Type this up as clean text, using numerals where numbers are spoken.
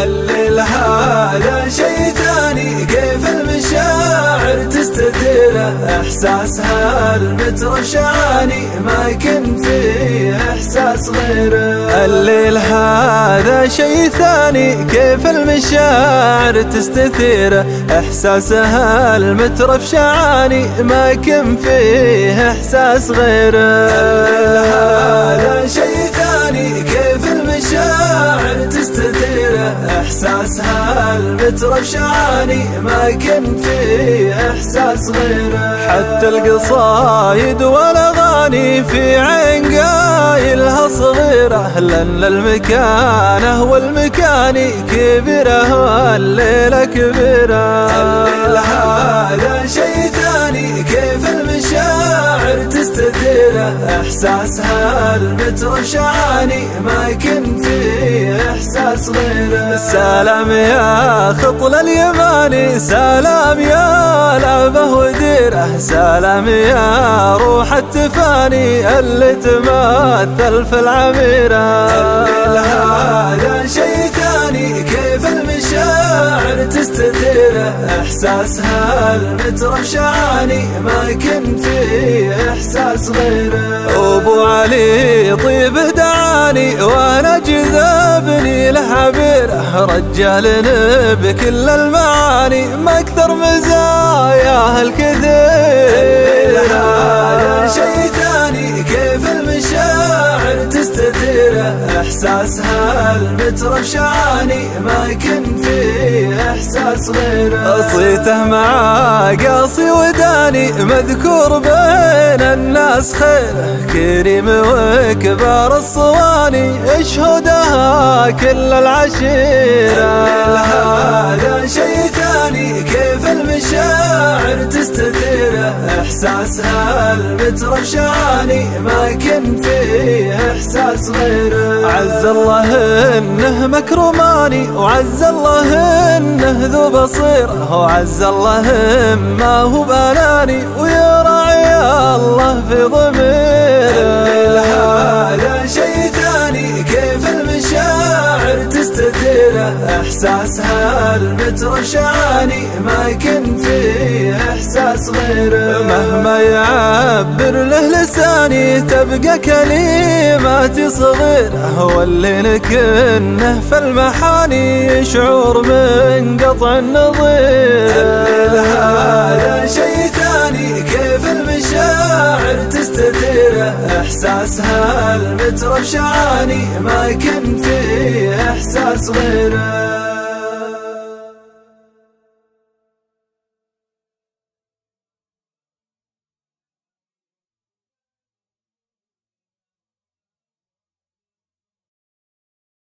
الليل هذا شي ثاني، كيف المشاعر تستثيره، احساسها المتر شعاني ما يكن فيه احساس غيره. الليل هذا شي ثاني، كيف المشاعر تستثيره، احساسها المتر شعاني ما يكن فيه احساس غيره. الليل هذا شي ثاني، كيف المشاعر تستثيره، احساسها المتر شعاني ما يكن فيه احساس غيره. حتى القصايد والاغاني في عين قايلها صغيره، لان المكانه والمكاني كبيره والليله كبيره. الليل هذا شي ثاني، كيف المشاعر تستثيره، احساسها المتر شعاني ما يكن فيه احساس غيره. سلام يا خطل اليماني، سلام يا لعبه وديره، سلام يا روح التفاني اللي تمثل في العميره. الليل هذا شي ثاني، كيف المشاعر تستثيره، احساسها المتر شعاني ما يكن فيه احساس غيره. ابو علي طيب دعاني وانا جذبني لحبيره، رجال بكل المعاني ما اكثر مزاياه الكثير. الليل هذا شي ثاني، كيف المشاعر تستثيره، احساسها المتر شعاني ما يكن فيه احساس غيره. صيته مع قاصي وداني مذكور بين الناس خيره، كريم وكبار الصواني اشهدها كل العشيره. الليل هذا شي ثاني، كيف المشاعر تستثيره، احساسها المتر شعاني ما يكن فيه احساس غيره. عز الله انه مكرماني، وعز الله انه ذو بصيره، وعز الله ما هو باناني ويراعي الله في ضميره. الليل هذا شي ثاني، كيف المشاعر تستثيره، احساسها المتر شعاني ما يكن فيه احساس غيره. مهما يعبر له لساني تبقى كلماتي صغيره، واللي نكنه في المحاني شعور من قطع النظير. الليل هذا شي ثاني، كيف المشاعر تستثيره، احساسها المتر شعاني ما يكن فيه احساس غيره.